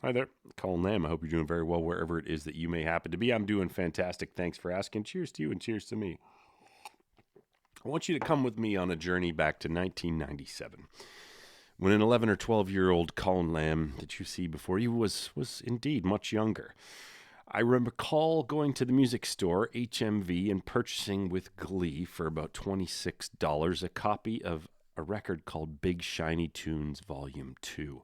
Hi there, Colin Lamb. I hope you're doing very well wherever it is that you may happen to be. I'm doing fantastic. Thanks for asking. Cheers to you and cheers to me. I want you to come with me on a journey back to 1997, when an 11 or 12-year-old Colin Lamb that you see before you was indeed much younger. I recall going to the music store, HMV, and purchasing with glee for about $26 a copy of a record called Big Shiny Tunes Volume 2.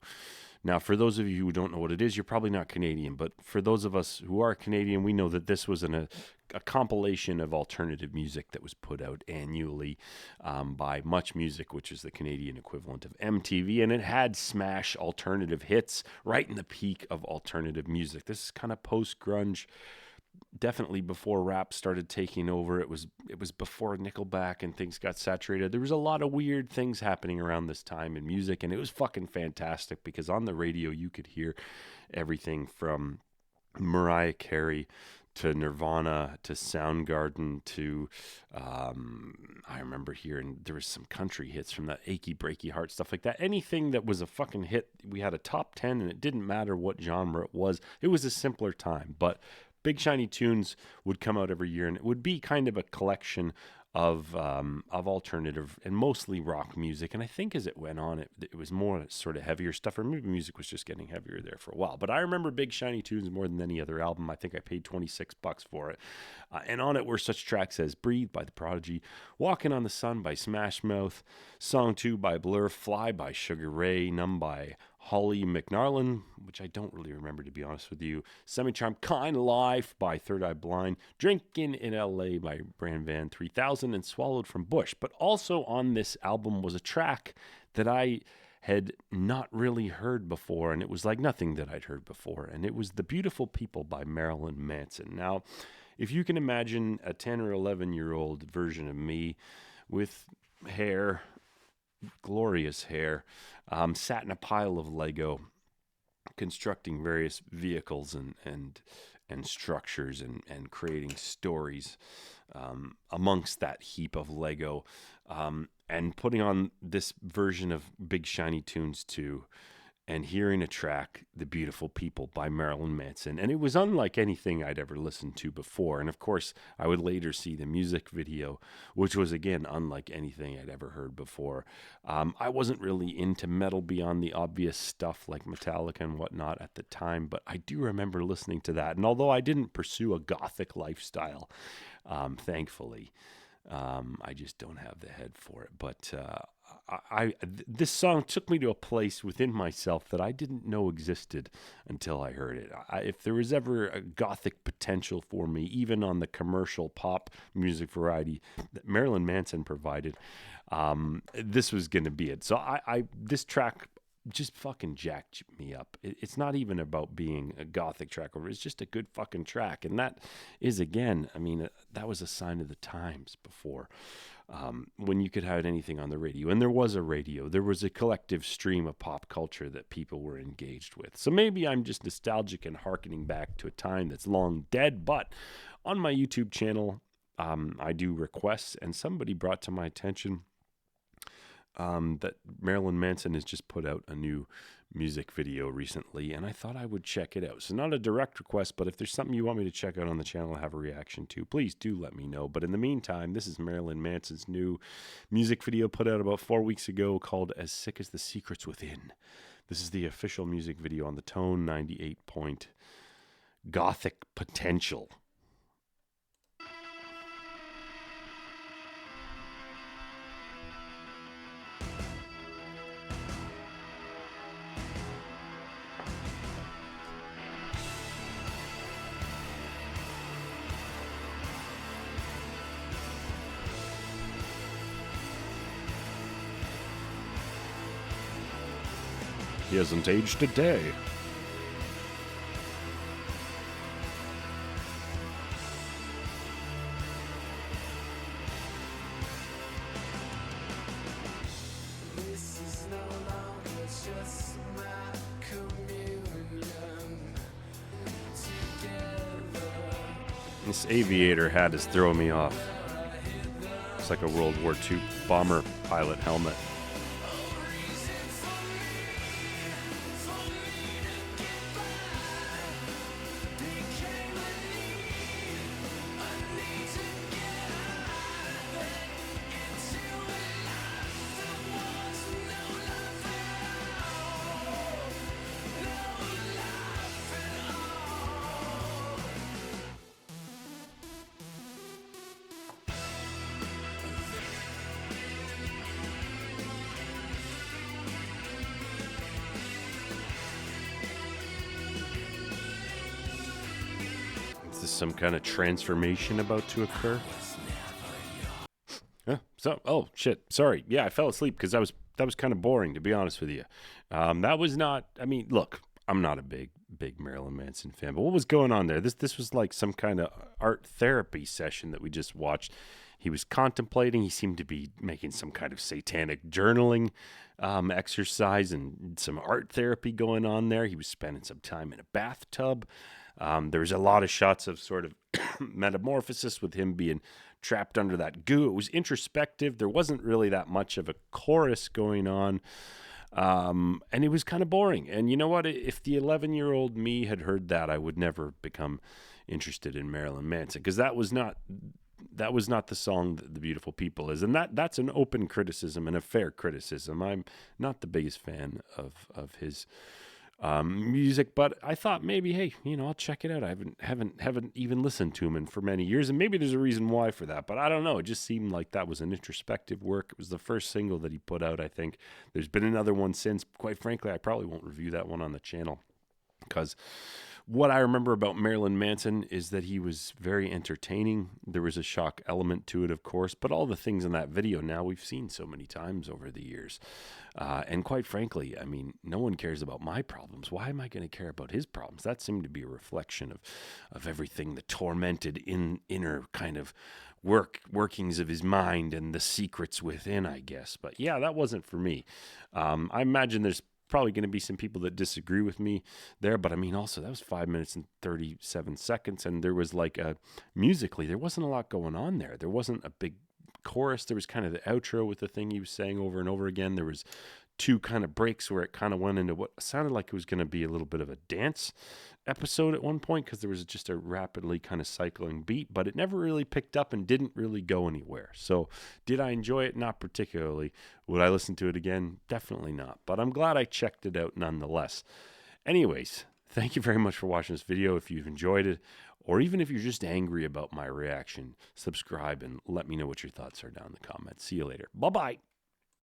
Now, for those of you who don't know what it is, you're probably not Canadian, but for those of us who are Canadian, we know that this was a compilation of alternative music that was put out annually by Much Music, which is the Canadian equivalent of MTV, and it had smash alternative hits right in the peak of alternative music. This is kind of post-grunge, definitely before rap started taking over. It was before Nickelback and things got saturated. There was a lot of weird things happening around this time in music, and it was fucking fantastic because on the radio you could hear everything from Mariah Carey to Nirvana to Soundgarden to I remember hearing there was some country hits from that Achy Breaky Heart, stuff like that. Anything that was a fucking hit, we had a top 10, and it didn't matter what genre it was. It was a simpler time, but Big Shiny Tunes would come out every year, and it would be kind of a collection of alternative and mostly rock music. And I think as it went on, it was more sort of heavier stuff, or maybe music was just getting heavier there for a while. But I remember Big Shiny Tunes more than any other album. I think I paid $26 for it. And on it were such tracks as Breathe by The Prodigy, Walking on the Sun by Smash Mouth, Song 2 by Blur, Fly by Sugar Ray, Numb by Holly McNarlin, which I don't really remember, to be honest with you. Semi-Charmed Kind of Life by Third Eye Blind. Drinking in LA by Brand Van 3000, and Swallowed from Bush. But also on this album was a track that I had not really heard before, and it was like nothing that I'd heard before, and it was The Beautiful People by Marilyn Manson. Now, if you can imagine a 10 or 11-year-old version of me with hair, glorious hair, sat in a pile of Lego, constructing various vehicles and structures and creating stories amongst that heap of Lego, and putting on this version of Big Shiny Tunes 2 and hearing a track, The Beautiful People by Marilyn Manson. And it was unlike anything I'd ever listened to before. And of course, I would later see the music video, which was, again, unlike anything I'd ever heard before. I wasn't really into metal beyond the obvious stuff like Metallica and whatnot at the time, but I do remember listening to that. And although I didn't pursue a gothic lifestyle, thankfully, I just don't have the head for it. But this song took me to a place within myself that I didn't know existed until I heard it. If there was ever a gothic potential for me, even on the commercial pop music variety that Marilyn Manson provided, this was going to be it. So this track just fucking jacked me up. It's not even about being a gothic track, or it's just a good fucking track. And that is, again, I mean, that was a sign of the times before, when you could have anything on the radio. And there was a radio. There was a collective stream of pop culture that people were engaged with. So maybe I'm just nostalgic and hearkening back to a time that's long dead. But on my YouTube channel, I do requests, and somebody brought to my attention that Marilyn Manson has just put out a new music video recently, and I thought I would check it out. So not a direct request, but if there's something you want me to check out on the channel and have a reaction to, please do let me know. But in the meantime, this is Marilyn Manson's new music video put out about 4 weeks ago called As Sick as the Secrets Within. This is the official music video on the Tone 98 point Gothic Potential. He hasn't aged a day. This aviator hat is throwing me off. It's like a World War II bomber pilot helmet. Is this some kind of transformation about to occur? Oh shit, sorry. Yeah, I fell asleep because that was kind of boring, to be honest with you. That was not. I mean, look, I'm not a big Marilyn Manson fan, but what was going on there? This was like some kind of art therapy session that we just watched. He was contemplating. He seemed to be making some kind of satanic journaling exercise and some art therapy going on there. He was spending some time in a bathtub. There was a lot of shots of sort of metamorphosis with him being trapped under that goo. It was introspective. There wasn't really that much of a chorus going on. And it was kind of boring. And you know what? If the 11-year-old me had heard that, I would never become interested in Marilyn Manson, because that was not the song that The Beautiful People is. And that's an open criticism and a fair criticism. I'm not the biggest fan of his music, but I thought maybe, hey, I'll check it out. I haven't even listened to him for many years, and maybe there's a reason why for that, but I don't know. It just seemed like that was an introspective work. It was the first single that he put out, I think. There's been another one since. Quite frankly, I probably won't review that one on the channel, because what I remember about Marilyn Manson is that he was very entertaining. There was a shock element to it, of course, but all the things in that video now we've seen so many times over the years. And quite frankly, I mean, no one cares about my problems. Why am I going to care about his problems? That seemed to be a reflection of everything, the tormented inner kind of workings of his mind and the secrets within, I guess. But yeah, that wasn't for me. I imagine there's probably going to be some people that disagree with me there, but I mean, also that was 5 minutes and 37 seconds, and there was like musically, there wasn't a lot going on there. There wasn't a big chorus. There was kind of the outro with the thing he was saying over and over again. There was two kind of breaks where it kind of went into what sounded like it was going to be a little bit of a dance episode at one point, because there was just a rapidly kind of cycling beat, but it never really picked up and didn't really go anywhere. So did I enjoy it? Not particularly. Would I listen to it again? Definitely not, but I'm glad I checked it out nonetheless. Anyways, thank you very much for watching this video. If you've enjoyed it, or even if you're just angry about my reaction, subscribe and let me know what your thoughts are down in the comments. See you later. Bye-bye.